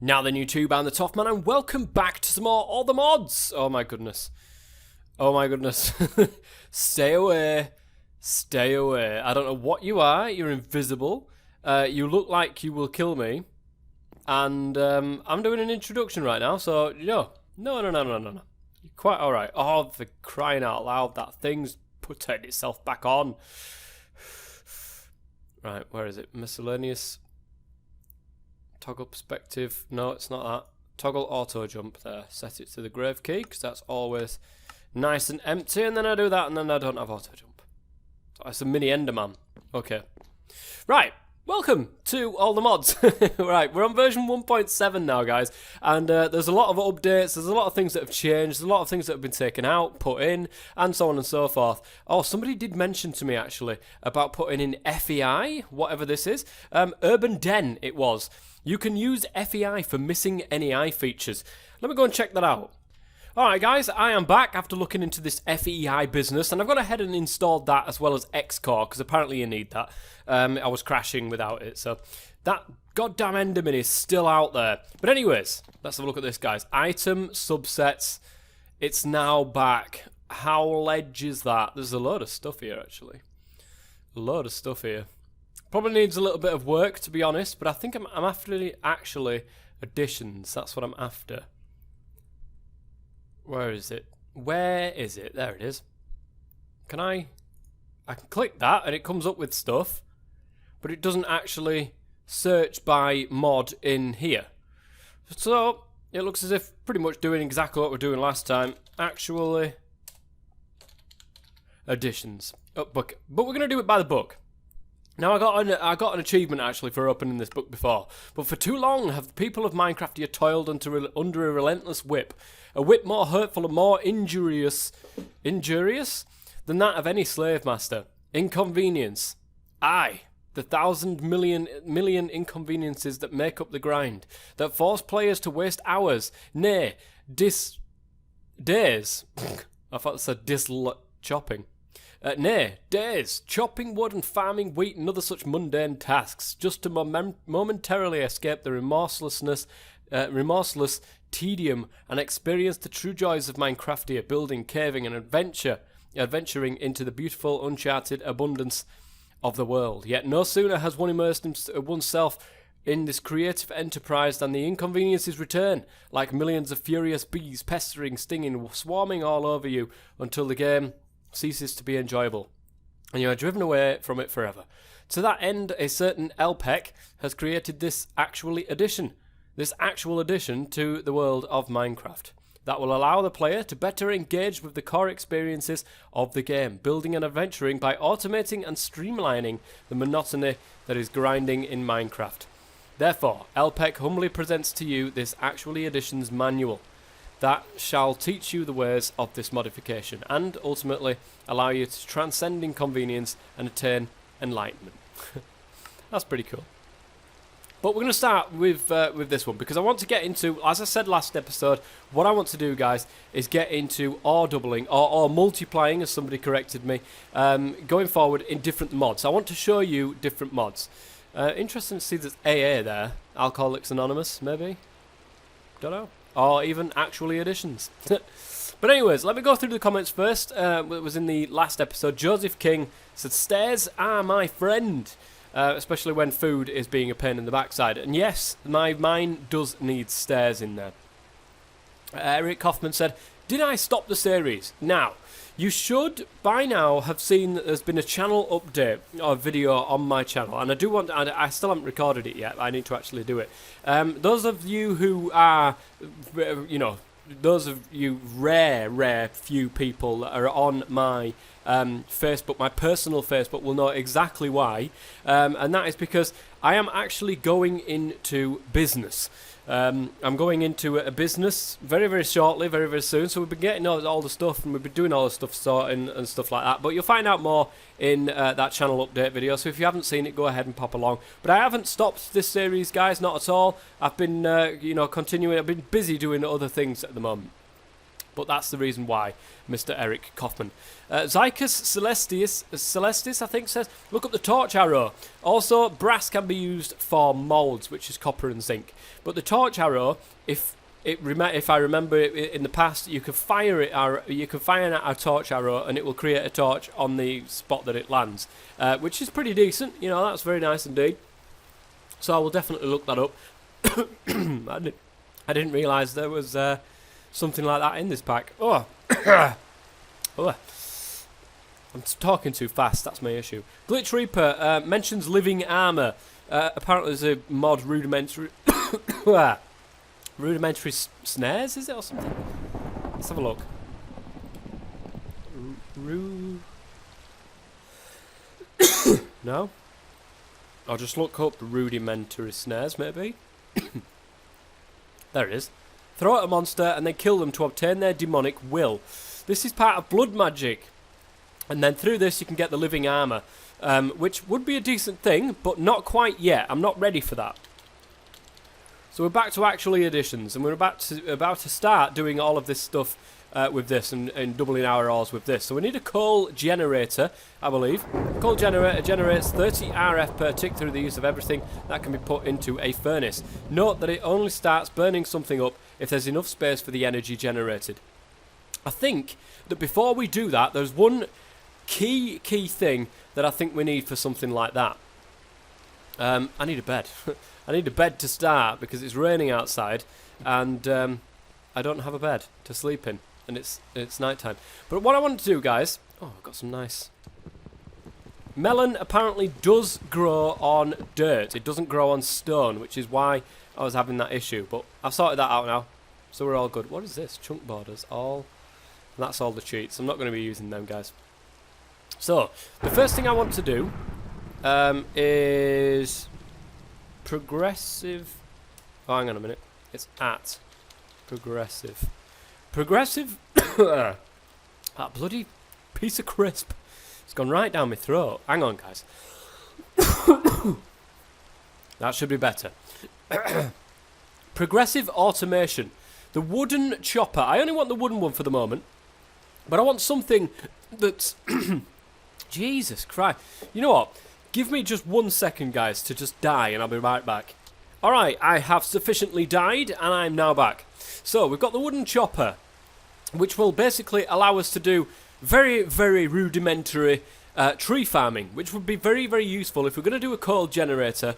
Now then YouTube, I'm the TOFF man and welcome back to some more All The Mods! Oh my goodness. Oh my goodness. Stay away. Stay away. I don't know what you are, you're invisible. You look like you will kill me. And I'm doing an introduction right now, so no. No. You're quite alright. Oh, for crying out loud, that thing's putting itself back on. Right, where is it? Miscellaneous. Toggle perspective. No, it's not that. Toggle auto jump there. Set it to the grave key because that's always nice and empty. And then I do that and then I don't have auto jump. So it's a mini Enderman. Okay. Right. Welcome to All The Mods. Right, we're on version 1.7 now, guys. And there's a lot of updates. There's a lot of things that have changed. There's a lot of things that have been taken out, put in, and so on and so forth. Oh, somebody did mention to me, actually, about putting in FEI, whatever this is. Urban Den, it was. You can use FEI for missing NEI features. Let me go and check that out. Alright guys, I am back after looking into this FEI business, and I've gone ahead and installed that as well as Xcore, because apparently you need that. I was crashing without it, so that goddamn Enderman is still out there. But anyways, let's have a look at this, guys. Item, subsets, it's now back. How ledge is that? There's a load of stuff here, actually. A load of stuff here. Probably needs a little bit of work, to be honest, but I think I'm after actually additions. That's what I'm after. Where is it? Where is it? There it is. Can I can click that and it comes up with stuff, but it doesn't actually search by mod in here. So it looks as if pretty much doing exactly what we're doing last time. Actually, additions. Oh, book. But we're going to do it by the book. Now, I got an achievement, actually, for opening this book before. But for too long have the people of Minecraft here toiled under a relentless whip. A whip more hurtful and more injurious than that of any slave master. Inconvenience. Aye, the 1,000 million inconveniences that make up the grind. That force players to waste hours, nay, days. I thought it said chopping. Nay, days, chopping wood and farming wheat and other such mundane tasks, just to momentarily escape the remorseless tedium and experience the true joys of Minecraftia, building, caving, and adventuring into the beautiful, uncharted abundance of the world. Yet no sooner has one immersed oneself in this creative enterprise than the inconveniences return, like millions of furious bees pestering, stinging, swarming all over you until the game ceases to be enjoyable, and you are driven away from it forever. To that end, a certain LPEC has created this actual addition to the world of Minecraft that will allow the player to better engage with the core experiences of the game, building and adventuring by automating and streamlining the monotony that is grinding in Minecraft. Therefore, LPEC humbly presents to you this actually additions manual that shall teach you the ways of this modification and ultimately allow you to transcend inconvenience and attain enlightenment. That's pretty cool. But we're going to start with this one because I want to get into, as I said last episode, what I want to do, guys, is get into ore doubling or multiplying, as somebody corrected me, going forward in different mods. I want to show you different mods. Interesting to see there's AA there, Alcoholics Anonymous, maybe? Don't know. Or even actually additions. But anyways, let me go through the comments first. It was in the last episode. Joseph King said, "Stairs are my friend," especially when food is being a pain in the backside. And yes, mine does need stairs in there. Eric Kaufman said, "Did I stop the series?" Now, you should by now have seen that there's been a channel update or video on my channel, and I still haven't recorded it yet. I need to actually do it. Those of you who are, those of you rare few people that are on my Facebook, my personal Facebook, will know exactly why, and that is because I am actually going into business. I'm going into a business very, very shortly, very, very soon. So we've been getting all the stuff, and we've been doing all the stuff sorting and stuff like that. But you'll find out more in that channel update video. So if you haven't seen it, go ahead and pop along. But I haven't stopped this series, guys, not at all. I've been, continuing. I've been busy doing other things at the moment. But that's the reason why, Mr. Eric Kaufman. Zycus Celestis, I think, says, look up the torch arrow. Also, brass can be used for molds, which is copper and zinc. But the torch arrow, if I remember it in the past, you can fire a torch arrow and it will create a torch on the spot that it lands, which is pretty decent. You know, that's very nice indeed. So I will definitely look that up. I didn't realise there was something like that in this pack. Oh, oh. I'm talking too fast. That's my issue. Glitch Reaper mentions living armour. Apparently, there's a mod rudimentary. Rudimentary snares, is it, or something? Let's have a look. No? I'll just look up rudimentary snares, maybe. There it is. Throw at a monster and then kill them to obtain their demonic will. This is part of blood magic. And then through this you can get the living armour, which would be a decent thing, but not quite yet. I'm not ready for that. So we're back to actually additions, and we're about to start doing all of this stuff with this and doubling our ores with this. So we need a coal generator, I believe. Coal generator generates 30 RF per tick through the use of everything that can be put into a furnace. Note that it only starts burning something up if there's enough space for the energy generated. I think that before we do that, there's one key thing that I think we need for something like that. I need a bed. I need a bed to start because it's raining outside and I don't have a bed to sleep in, and it's night time. But what I want to do, guys... Oh, I've got some nice... Melon apparently does grow on dirt. It doesn't grow on stone, which is why I was having that issue. But I've sorted that out now, so we're all good. What is this? Chunk borders. All... And that's all the cheats. I'm not going to be using them, guys. So, the first thing I want to do is... Progressive... Oh, hang on a minute. It's at progressive. Progressive... That bloody piece of crisp. It's gone right down my throat. Hang on, guys. That should be better. Progressive automation. The wooden chopper. I only want the wooden one for the moment. But I want something that's... Jesus Christ. You know what? Give me just 1 second, guys, to just die, and I'll be right back. Alright, I have sufficiently died, and I'm now back. So, we've got the wooden chopper, which will basically allow us to do very, very rudimentary tree farming, which would be very, very useful if we're going to do a coal generator.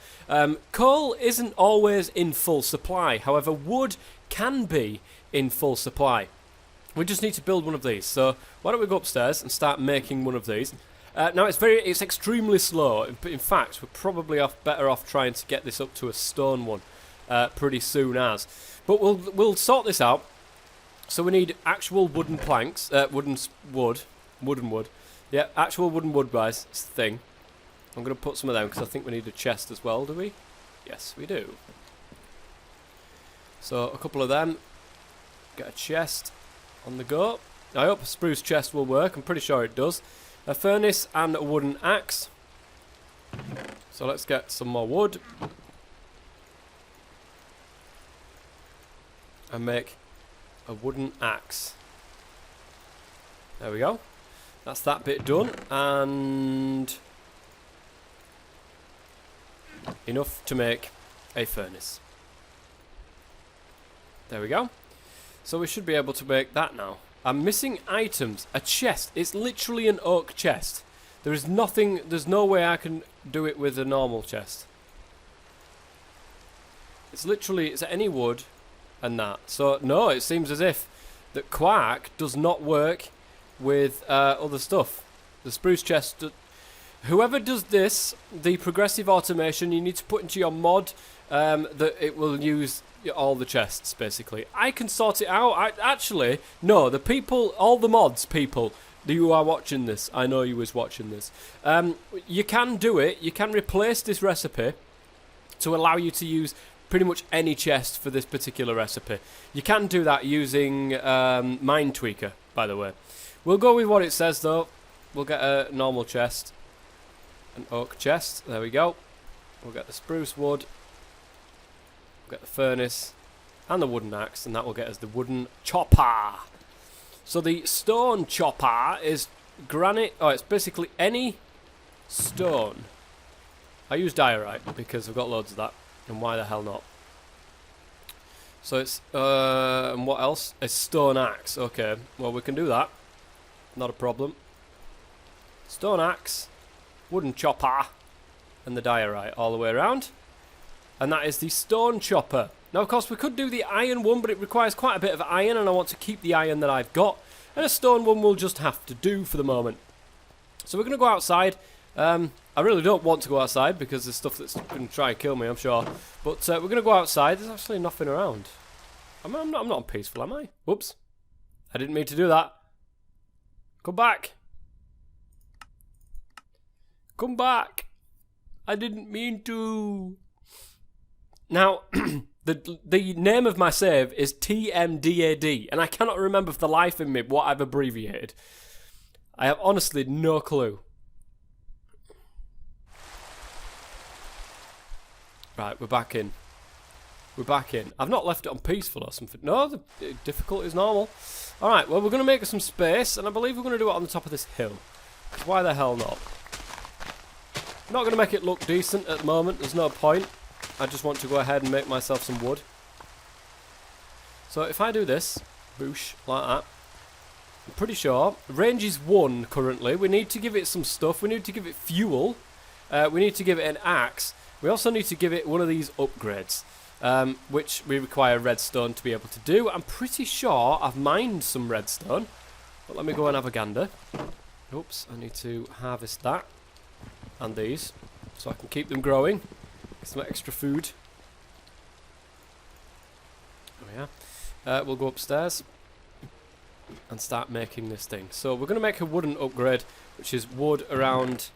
Coal isn't always in full supply, however, wood can be in full supply. We just need to build one of these, so why don't we go upstairs and start making one of these. Now it's extremely slow. In fact, we're probably better off trying to get this up to a stone one pretty soon as. But we'll sort this out. So we need actual wooden planks, wooden wood. Yeah, actual wooden wood, guys. It's the thing. I'm going to put some of them because I think we need a chest as well. Do we? Yes, we do. So a couple of them. Get a chest on the go. I hope a spruce chest will work. I'm pretty sure it does. A furnace and a wooden axe. So let's get some more wood. And make a wooden axe. There we go. That's that bit done. And enough to make a furnace. There we go. So we should be able to make that now. I'm missing items. A chest. It's literally an oak chest. There is nothing... There's no way I can do it with a normal chest. It's literally... It's any wood and that. So, no, it seems as if that Quark does not work with other stuff. The spruce chest... Whoever does this, the progressive automation, you need to put into your mod that it will use... all the chests, basically. I can sort it out. Actually, no, the people, all the mods people, you are watching this. I know you was watching this. You can do it. You can replace this recipe to allow you to use pretty much any chest for this particular recipe. You can do that using Mind Tweaker, by the way. We'll go with what it says, though. We'll get a normal chest. An oak chest. There we go. We'll get the spruce wood. Get the furnace and the wooden axe, and that will get us the wooden chopper. So the stone chopper is granite. Oh, it's basically any stone. I use diorite because I've got loads of that. And why the hell not? So it's, and what else? A stone axe. Okay, well we can do that. Not a problem. Stone axe, wooden chopper, and the diorite all the way around. And that is the stone chopper. Now, of course, we could do the iron one, but it requires quite a bit of iron, and I want to keep the iron that I've got. And a stone one will just have to do for the moment. So we're going to go outside. I really don't want to go outside because there's stuff that's going to try and kill me, I'm sure. But we're going to go outside. There's actually nothing around. I'm not peaceful, am I? Whoops. I didn't mean to do that. Come back. Come back. I didn't mean to. Now, the name of my save is TMDAD, and I cannot remember for the life of me what I've abbreviated. I have honestly no clue. Right, we're back in. We're back in. I've not left it on peaceful or something. No, the difficulty is normal. Alright, well, we're going to make some space, and I believe we're going to do it on the top of this hill. Why the hell not? I'm not going to make it look decent at the moment. There's no point. I just want to go ahead and make myself some wood. So if I do this, boosh, like that, I'm pretty sure, range is 1 currently. We need to give it some stuff. We need to give it fuel. We need to give it an axe. We also need to give it one of these upgrades, which we require redstone to be able to do. I'm pretty sure I've mined some redstone, but let me go and have a gander. Oops, I need to harvest that and these so I can keep them growing. Some extra food. Oh yeah. We'll go upstairs and start making this thing. So we're going to make a wooden upgrade, which is wood around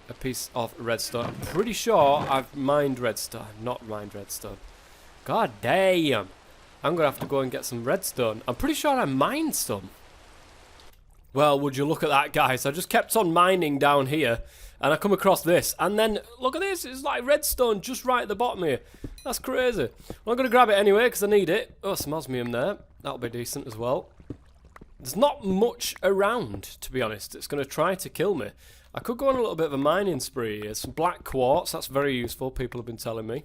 a piece of redstone. I'm pretty sure I've mined redstone. Not mined redstone. God damn. I'm going to have to go and get some redstone. I'm pretty sure I mined some. Well, would you look at that, guys. I just kept on mining down here. And I come across this. And then, look at this. It's like redstone just right at the bottom here. That's crazy. Well, I'm going to grab it anyway because I need it. Oh, some osmium there. That'll be decent as well. There's not much around, to be honest. It's going to try to kill me. I could go on a little bit of a mining spree here. Some black quartz. That's very useful. People have been telling me.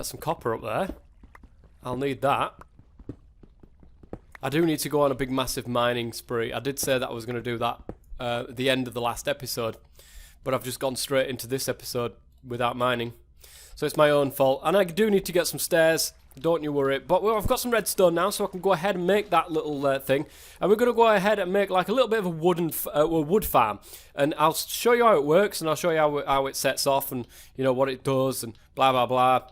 Some copper up there. I'll need that. I do need to go on a big, massive mining spree. I did say that I was going to do that at the end of the last episode, but I've just gone straight into this episode without mining. So it's my own fault. And I do need to get some stairs. Don't you worry. But I've got some redstone now, so I can go ahead and make that little thing. And we're going to go ahead and make like a little bit of a wood farm. And I'll show you how it works, and I'll show you how it sets off, and you know what it does, and blah blah blah.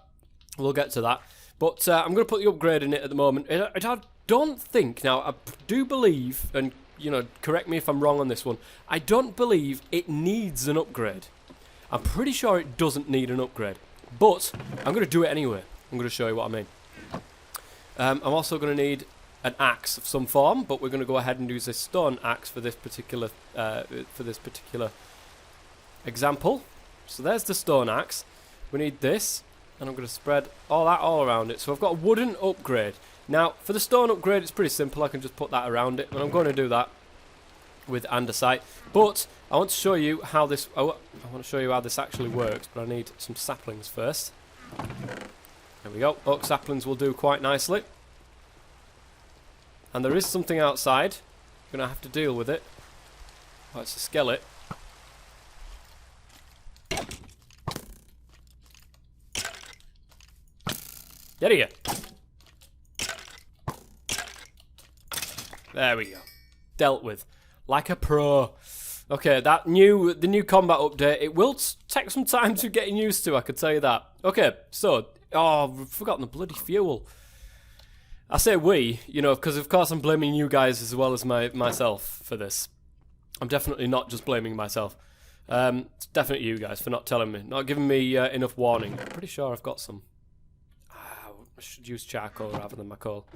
We'll get to that. But I'm going to put the upgrade in it at the moment. I don't think, now I do believe, and you know, correct me if I'm wrong on this one, I don't believe it needs an upgrade. I'm pretty sure it doesn't need an upgrade. But I'm going to do it anyway. I'm going to show you what I mean. I'm also going to need an axe of some form, but we're going to go ahead and use a stone axe for this particular example. So there's the stone axe. We need this, and I'm going to spread all that all around it. So I've got a wooden upgrade. Now, for the stone upgrade, it's pretty simple. I can just put that around it, and I'm going to do that with andesite. But I want to show you how this. I want to show you how this actually works. But I need some saplings first. There we go. Oak saplings will do quite nicely. And there is something outside. I'm going to have to deal with it. Oh, it's a skeleton. Get here. There we go. Dealt with. Like a pro. Okay, the new combat update, it will take some time to getting used to, I could tell you that. Okay, so, I've forgotten the bloody fuel. I say we, you know, because of course I'm blaming you guys as well as myself for this. I'm definitely not just blaming myself. It's definitely you guys for not telling me, not giving me enough warning. I'm pretty sure I've got some. I should use charcoal rather than my coal,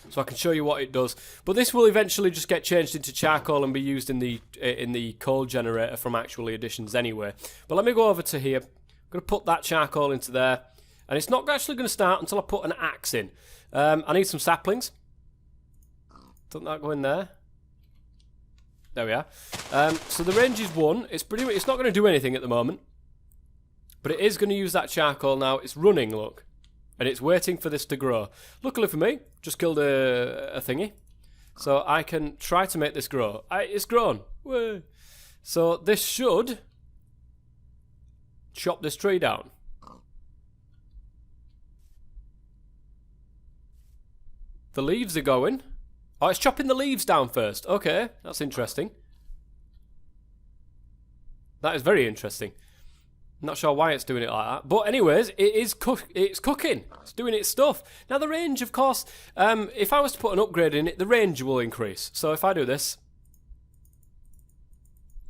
so I can show you what it does. But this will eventually just get changed into charcoal and be used in the coal generator from actual additions anyway. But let me go over to here. I'm going to put that charcoal into there, and it's not actually going to start until I put an axe in. I need some saplings. Doesn't that go in there? There we are. So the range is 1. It's not going to do anything at the moment. But it is going to use that charcoal now. It's running, look. And it's waiting for this to grow. Luckily for me, just killed a thingy. So I can try to make this grow. It's grown. Whee. So this should chop this tree down. The leaves are going. Oh, it's chopping the leaves down first. Okay, that's interesting. That is very interesting. Not sure why it's doing it like that. But anyways, it's cooking. It's doing its stuff. Now the range, of course, if I was to put an upgrade in it, the range will increase. So if I do this,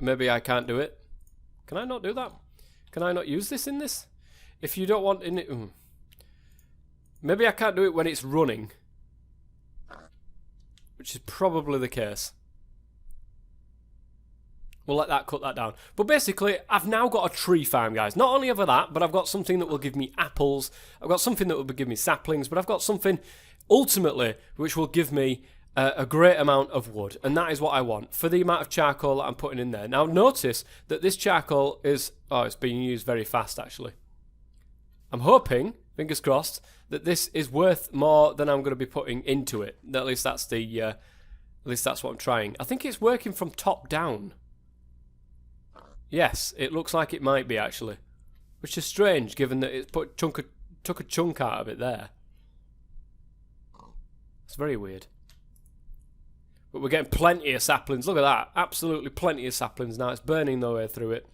maybe I can't do it. Can I not do that? Can I not use this in this? If you don't want in it... Maybe I can't do it when it's running. Which is probably the case. We'll let that cut that down. But basically, I've now got a tree farm, guys. Not only have I that, but I've got something that will give me apples. I've got something that will give me saplings. But I've got something, ultimately, which will give me a great amount of wood. And that is what I want for the amount of charcoal that I'm putting in there. Now, notice that this charcoal is... Oh, it's being used very fast, actually. I'm hoping, fingers crossed, that this is worth more than I'm going to be putting into it. At least that's the... at least that's what I'm trying. I think it's working from top down. Yes, it looks like it might be, actually. Which is strange, given that it took a chunk out of it there. It's very weird. But we're getting plenty of saplings. Look at that. Absolutely plenty of saplings now. It's burning their way through it.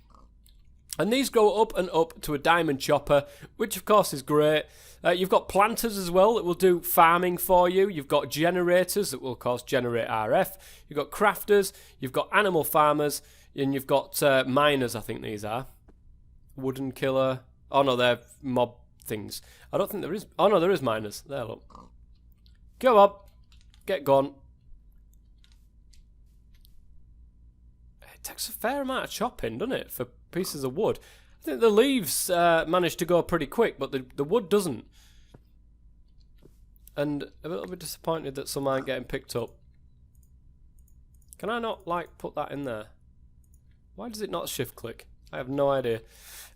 And these go up and up to a diamond chopper, which of course is great. You've got planters as well that will do farming for you. You've got generators that will, of course, generate RF. You've got crafters. You've got animal farmers. And you've got miners, I think these are. Wooden killer. Oh, no, they're mob things. I don't think there is... Oh, no, there is miners. There, look. Go up. Get gone. It takes a fair amount of chopping, doesn't it, for pieces of wood? I think the leaves manage to go pretty quick, but the wood doesn't. And a little bit disappointed that some aren't getting picked up. Can I not, like, put that in there? Why does it not shift click? I have no idea.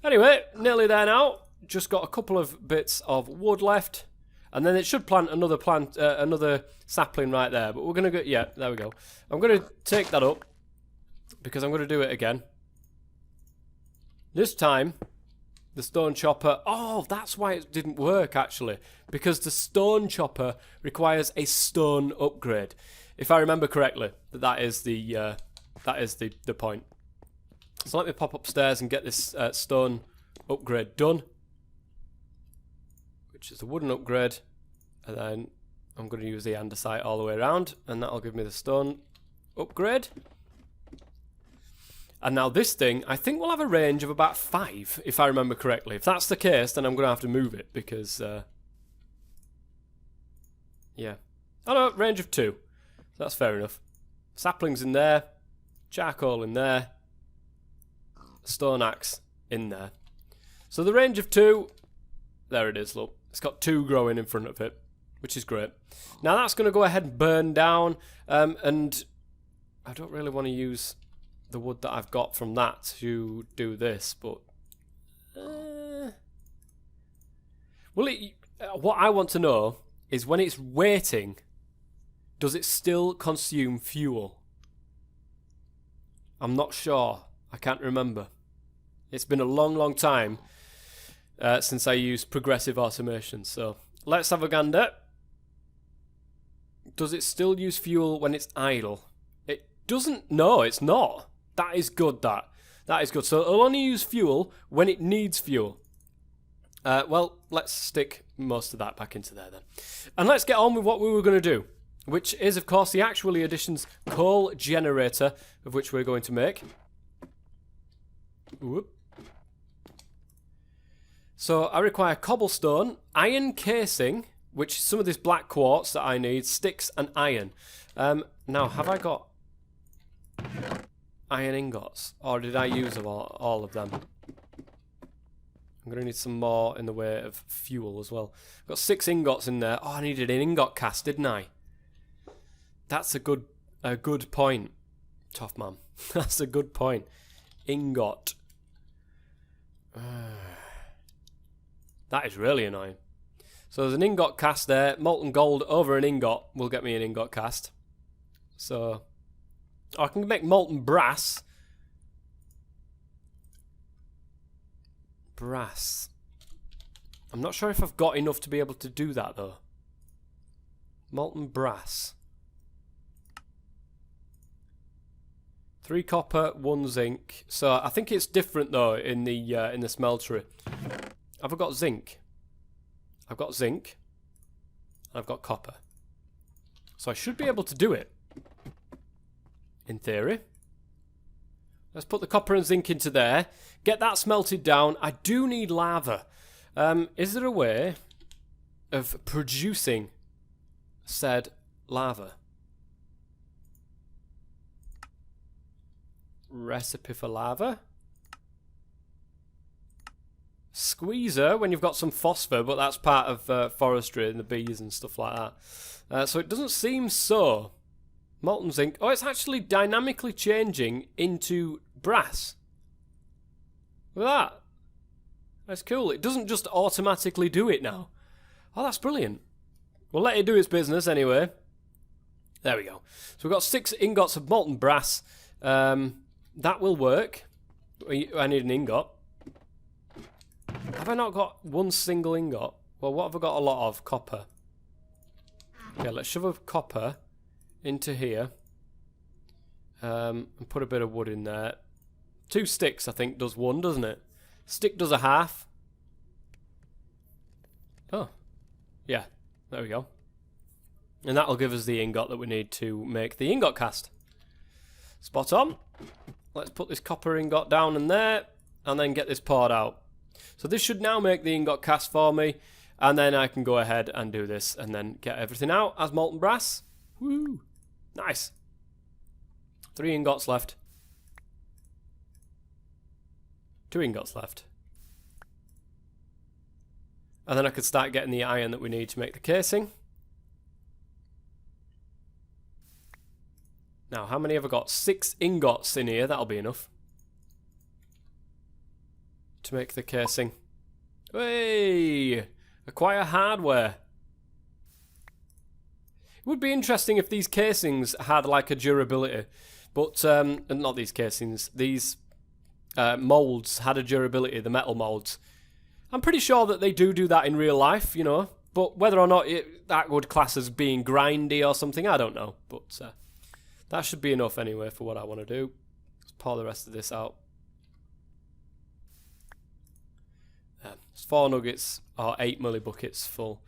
Anyway, nearly there now. Just got a couple of bits of wood left. And then it should plant another sapling right there. But we're going to go... Yeah, there we go. I'm going to take that up. Because I'm going to do it again. This time, the stone chopper... Oh, that's why it didn't work, actually. Because the stone chopper requires a stone upgrade. If I remember correctly, that is the point. So let me pop upstairs and get this stone upgrade done. Which is the wooden upgrade. And then I'm going to use the andesite all the way around. And that'll give me the stone upgrade. And now this thing, I think will have a range of about 5, if I remember correctly. If that's the case, then I'm going to have to move it. Because, yeah. Oh no, range of 2. That's fair enough. Saplings in there. Charcoal in there. Stone axe in there. So the range of 2, there it is, look. It's got 2 growing in front of it, which is great. Now that's going to go ahead and burn down, and I don't really want to use the wood that I've got from that to do this, but what I want to know is when it's waiting, does it still consume fuel? I'm not sure. I can't remember. It's been a long, long time since I used progressive automation. So let's have a gander. Does it still use fuel when it's idle? It doesn't. No, it's not. That is good, that. That is good. So it'll only use fuel when it needs fuel. Well, let's stick most of that back into there then. And let's get on with what we were going to do, which is, of course, the Actually Additions coal generator, of which we're going to make. Whoop. So I require cobblestone, iron casing, which is some of this black quartz that I need, sticks and iron. Now, have I got iron ingots? Or did I use all of them? I'm going to need some more in the way of fuel as well. I've got 6 ingots in there. Oh, I needed an ingot cast, didn't I? That's a good point, Tough Man. That's a good point. Ingot. That is really annoying. So there's an ingot cast there. Molten gold over an ingot will get me an ingot cast. So I can make molten brass. Brass. I'm not sure if I've got enough to be able to do that though. Molten brass. 3 copper, 1 zinc. So I think it's different though in the smeltery. Have I got zinc? I've got zinc. I've got copper. So I should be able to do it. In theory. Let's put the copper and zinc into there. Get that smelted down. I do need lava. Is there a way of producing said lava? Recipe for lava. Squeezer when you've got some phosphor, but that's part of forestry and the bees and stuff like that. So it doesn't seem so. Molten zinc. Oh, it's actually dynamically changing into brass. Look at that. That's cool. It doesn't just automatically do it now. Oh, that's brilliant. We'll let it do its business anyway. There we go. So we've got 6 ingots of molten brass. That will work. I need an ingot. Have I not got 1 single ingot? Well, what have I got a lot of? Copper. Okay, let's shove a copper into here. And put a bit of wood in there. 2 sticks, I think, does 1, doesn't it? Stick does a half. Oh. Yeah, there we go. And that'll give us the ingot that we need to make the ingot cast. Spot on. Let's put this copper ingot down in there. And then get this poured out. So this should now make the ingot cast for me. And then I can go ahead and do this. And then get everything out as molten brass. Woo! Nice. 3 ingots left. 2 ingots left. And then I could start getting the iron that we need to make the casing. Now, how many have I got? 6 ingots in here. That'll be enough to make the casing. Hey! Acquire hardware. It would be interesting if these casings had like a durability. But, not these casings. These molds had a durability, the metal molds. I'm pretty sure that they do that in real life, you know. But whether or not that would class as being grindy or something, I don't know. But that should be enough anyway for what I want to do. Let's pour the rest of this out. It's 4 nuggets or 8 milli buckets full.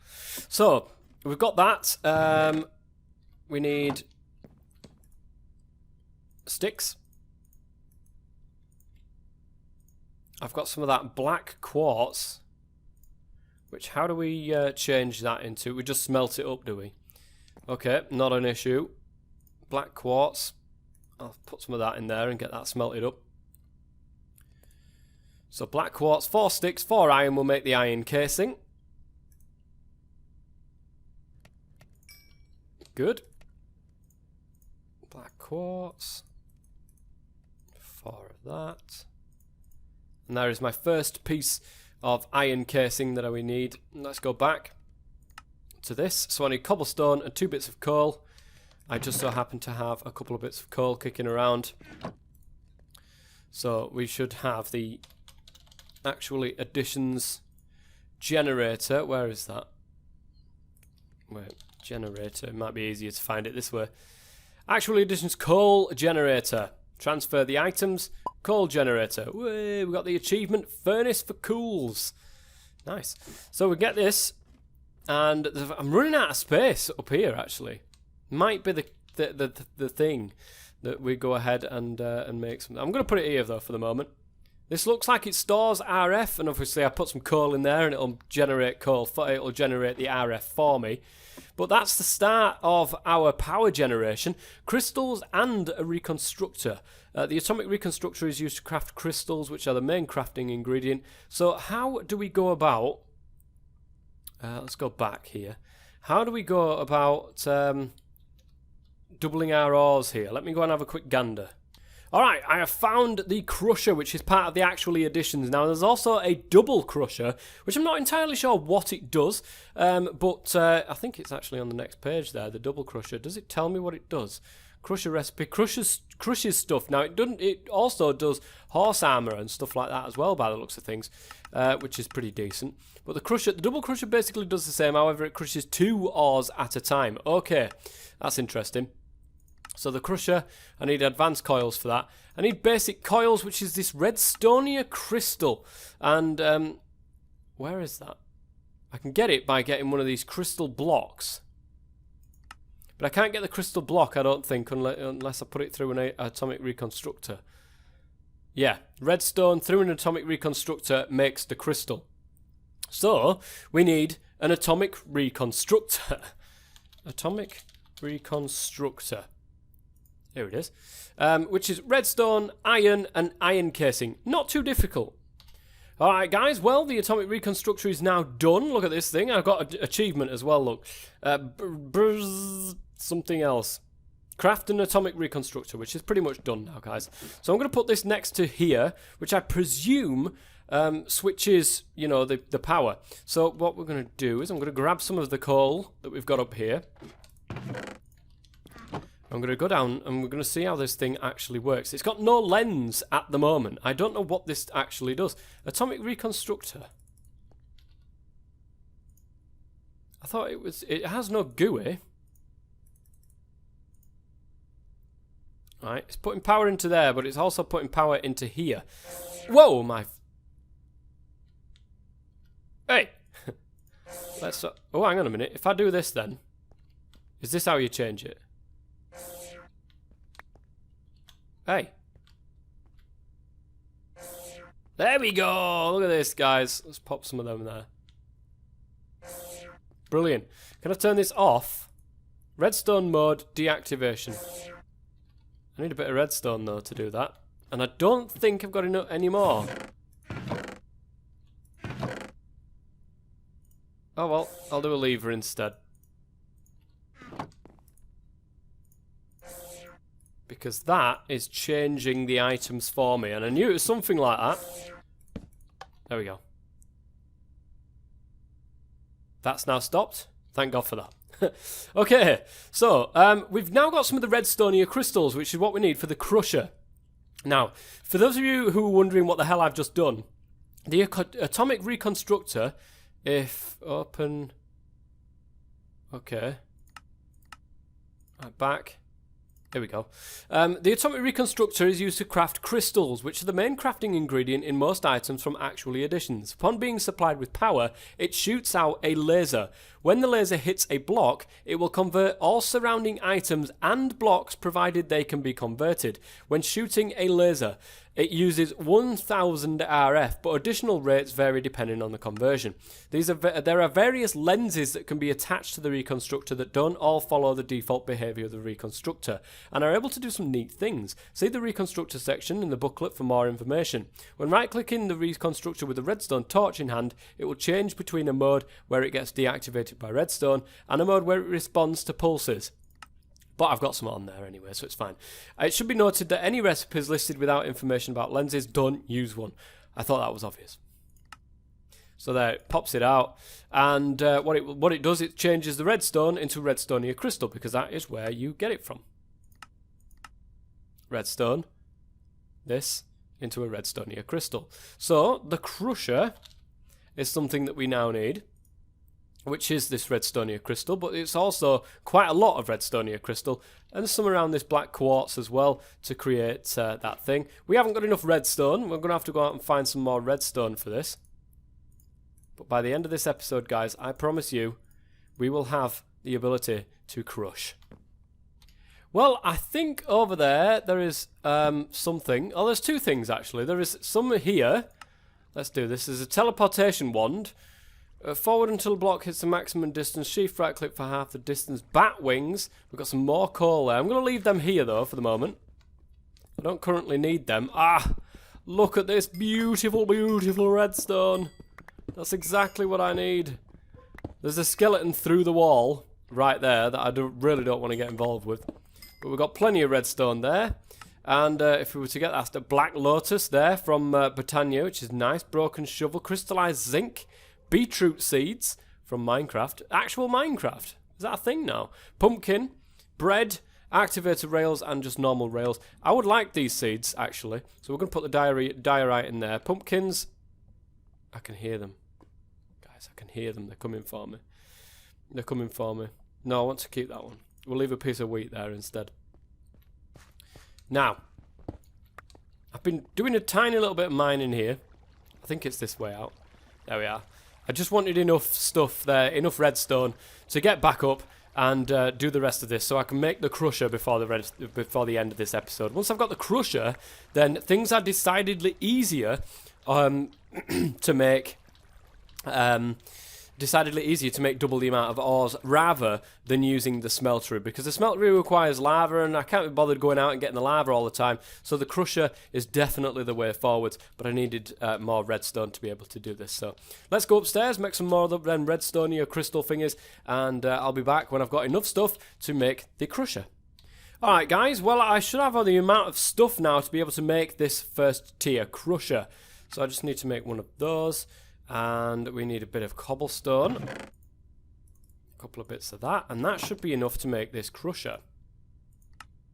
So, we've got that. We need sticks. I've got some of that black quartz. Which, how do we change that into? We just smelt it up, do we? Okay, not an issue. Black quartz. I'll put some of that in there and get that smelted up. So black quartz, 4 sticks, 4 iron will make the iron casing. Good. Black quartz. 4 of that. And there is my first piece of iron casing that we need. Let's go back to this. So I need cobblestone and 2 bits of coal. I just so happen to have a couple of bits of coal kicking around. So we should have the actually additions generator. Where is that? Wait, generator. It might be easier to find it this way. Actually additions coal generator. Transfer the items. Coal generator. Whee, we got the achievement furnace for cools. Nice. So we get this, and I'm running out of space up here. Actually, might be the thing that we go ahead and make some. I'm going to put it here though for the moment. This looks like it stores RF, and obviously I put some coal in there and it'll generate coal, it'll generate the RF for me. But that's the start of our power generation. Crystals and a reconstructor. The atomic reconstructor is used to craft crystals, which are the main crafting ingredient. So how do we go about... let's go back here. How do we go about doubling our ores here? Let me go and have a quick gander. Alright, I have found the crusher, which is part of the actually additions. Now, there's also a double crusher, which I'm not entirely sure what it does, but I think it's actually on the next page there, the double crusher. Does it tell me what it does? Crusher recipe, crushes stuff. Now, it also does horse armour and stuff like that as well, by the looks of things, which is pretty decent. But the double crusher basically does the same, however, it crushes 2 ores at a time. Okay, that's interesting. So the crusher, I need advanced coils for that. I need basic coils, which is this Redstonia crystal. And where is that? I can get it by getting one of these crystal blocks. But I can't get the crystal block, I don't think, unless I put it through an atomic reconstructor. Yeah, redstone through an atomic reconstructor makes the crystal. So, we need an atomic reconstructor. Atomic reconstructor. Here it is. Which is redstone, iron, and iron casing. Not too difficult. Alright guys, well, the atomic reconstructor is now done. Look at this thing. I've got an achievement as well, look. Something else. Craft an atomic reconstructor, which is pretty much done now, guys. So I'm going to put this next to here, which I presume switches, you know, the power. So what we're going to do is I'm going to grab some of the coal that we've got up here. I'm going to go down and we're going to see how this thing actually works. It's got no lens at the moment. I don't know what this actually does. Atomic reconstructor. I thought it has no GUI. Right, it's putting power into there, but it's also putting power into here. Whoa, my... Hey! Let's... Oh, hang on a minute. If I do this then, is this how you change it? Hey. There we go. Look at this, guys. Let's pop some of them in there. Brilliant. Can I turn this off? Redstone mode deactivation. I need a bit of redstone, though, to do that. And I don't think I've got enough anymore. Oh, well. I'll do a lever instead. Because that is changing the items for me. And I knew it was something like that. There we go. That's now stopped. Thank God for that. Okay, so we've now got some of the Redstonia crystals, which is what we need for the crusher. Now, for those of you who are wondering what the hell I've just done, the atomic reconstructor, if open... Okay. Right, back... Here we go. The atomic reconstructor is used to craft crystals, which are the main crafting ingredient in most items from actually additions. Upon being supplied with power, it shoots out a laser. When the laser hits a block, it will convert all surrounding items and blocks provided they can be converted. When shooting a laser, it uses 1000 RF, but additional rates vary depending on the conversion. There are various lenses that can be attached to the reconstructor that don't all follow the default behavior of the reconstructor, and are able to do some neat things. See the reconstructor section in the booklet for more information. When right-clicking the reconstructor with a redstone torch in hand, it will change between a mode where it gets deactivated by redstone and a mode where it responds to pulses. But I've got some on there anyway, so it's fine. It should be noted that any recipes listed without information about lenses, don't use one. I thought that was obvious. So there, it pops it out, and what it does, it changes the redstone into Redstonia crystal, because that is where you get it from. Redstone, this, into a Redstonia crystal. So, the crusher is something that we now need, which is this Redstonia crystal, but it's also quite a lot of Redstonia crystal, and some around this black quartz as well to create that thing. We haven't got enough redstone. We're going to have to go out and find some more redstone for this. But by the end of this episode, guys, I promise you, we will have the ability to crush. Well, I think over there is something. Oh, there's two things actually. There is some here. Let's do this. There's a teleportation wand. Forward until a block hits the maximum distance. Shift right click for half the distance. Bat wings. We've got some more coal there. I'm going to leave them here though for the moment. I don't currently need them. Ah, look at this beautiful, beautiful redstone. That's exactly what I need. There's a skeleton through the wall right there that I really don't want to get involved with. But we've got plenty of redstone there. And if we were to get that, the Black Lotus there from Britannia, which is nice. Broken shovel, crystallized zinc, beetroot seeds from Minecraft. Actual Minecraft. Is that a thing now? Pumpkin, bread, activated rails, and just normal rails. I would like these seeds, actually. So we're going to put the diorite in there. Pumpkins. I can hear them. Guys, I can hear them. They're coming for me. They're coming for me. No, I want to keep that one. We'll leave a piece of wheat there instead. Now, I've been doing a tiny little bit of mining here. I think it's this way out. There we are. I just wanted enough stuff there, enough redstone to get back up and do the rest of this so I can make the crusher before the end of this episode. Once I've got the crusher, then things are decidedly easier to make. Decidedly easier to make double the amount of ores rather than using the smelter, because the smelter requires lava and I can't be bothered going out and getting the lava all the time, so the crusher is definitely the way forwards, but I needed more redstone to be able to do this. So let's go upstairs, make some more of them redstone crystal thingies, and I'll be back when I've got enough stuff to make the crusher. Alright guys, well I should have all the amount of stuff now to be able to make this first tier crusher, so I just need to make one of those. And we need a bit of cobblestone. A couple of bits of that. And that should be enough to make this crusher.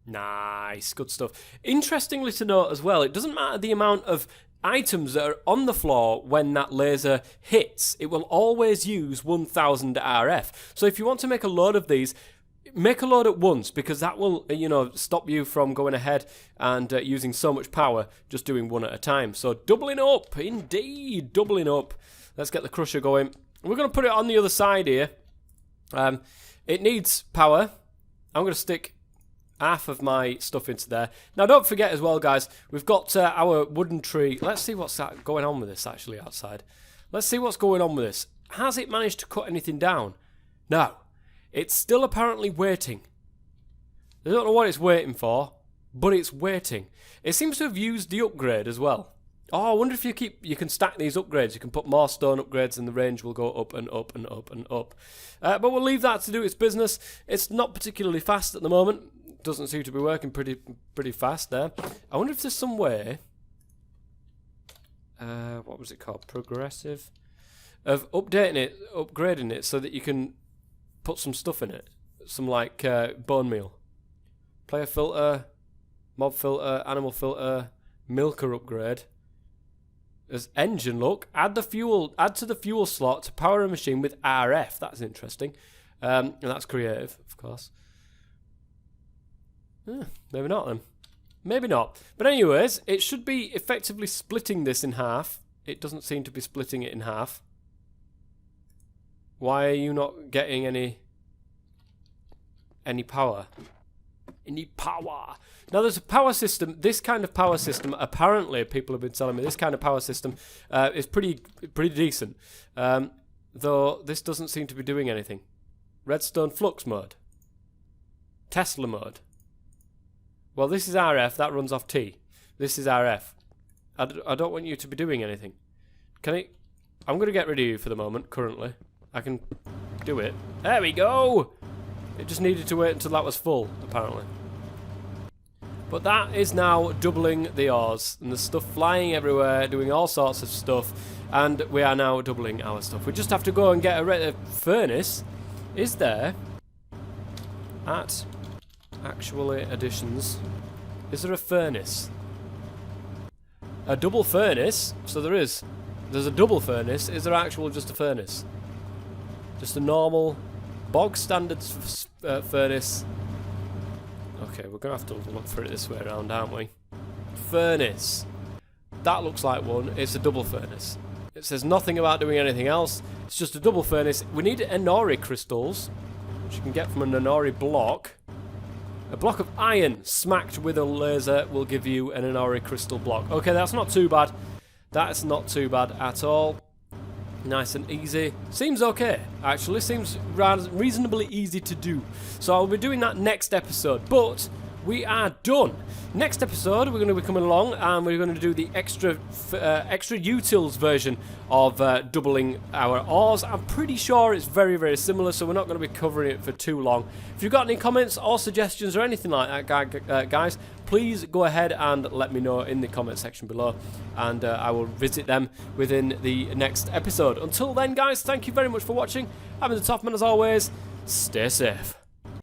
Nice. Good stuff. Interestingly to note as well, it doesn't matter the amount of items that are on the floor when that laser hits. It will always use 1000 RF. So if you want to make a load of these, make a load at once, because that will, stop you from going ahead and using so much power just doing one at a time. So doubling up, indeed, doubling up. Let's get the crusher going. We're going to put it on the other side here. It needs power. I'm going to stick half of my stuff into there. Now don't forget as well, guys, we've got our wooden tree. Let's see what's going on with this actually outside. Let's see what's going on with this. Has it managed to cut anything down? No. It's still apparently waiting. I don't know what it's waiting for, but it's waiting. It seems to have used the upgrade as well. Oh, I wonder if you can stack these upgrades. You can put more stone upgrades and the range will go up and up and up and up. But we'll leave that to do its business. It's not particularly fast at the moment. Doesn't seem to be working pretty fast there. I wonder if there's some way. What was it called? Progressive. Of upgrading it so that you can put some stuff in it, some like bone meal, player filter, mob filter, animal filter, milker upgrade. There's engine look. Add to the fuel slot to power a machine with RF. That's interesting, and that's creative, of course. Maybe not then. Maybe not. But anyways, it should be effectively splitting this in half. It doesn't seem to be splitting it in half. Why are you not getting any power? Any power? Now there's a power system. This kind of power system, apparently, people have been telling me, this kind of power system is pretty decent. Though this doesn't seem to be doing anything. Redstone flux mode. Tesla mode. Well, this is RF. That runs off T. This is RF. I don't want you to be doing anything. I'm going to get rid of you for the moment, currently. I can do it. There we go! It just needed to wait until that was full, apparently. But that is now doubling the ores. And there's stuff flying everywhere, doing all sorts of stuff. And we are now doubling our stuff. We just have to go and get a furnace. Is there, at actually additions, is there a furnace? A double furnace? So there is. There's a double furnace. Is there actually just a furnace? Just a normal, bog standard furnace. Okay, we're going to have to look for it this way around, aren't we? Furnace. That looks like one. It's a double furnace. It says nothing about doing anything else. It's just a double furnace. We need Enori crystals, which you can get from an Enori block. A block of iron smacked with a laser will give you an Inori crystal block. Okay, that's not too bad. That's not too bad at all. Nice and easy. Seems okay, actually. Seems reasonably easy to do. So I'll be doing that next episode. But we are done. Next episode, we're going to be coming along and we're going to do the extra utils version of doubling our ores. I'm pretty sure it's very, very similar, so we're not going to be covering it for too long. If you've got any comments or suggestions or anything like that, guys, please go ahead and let me know in the comment section below, and I will visit them within the next episode. Until then, guys, thank you very much for watching. I'm the TOFF Man as always. Stay safe.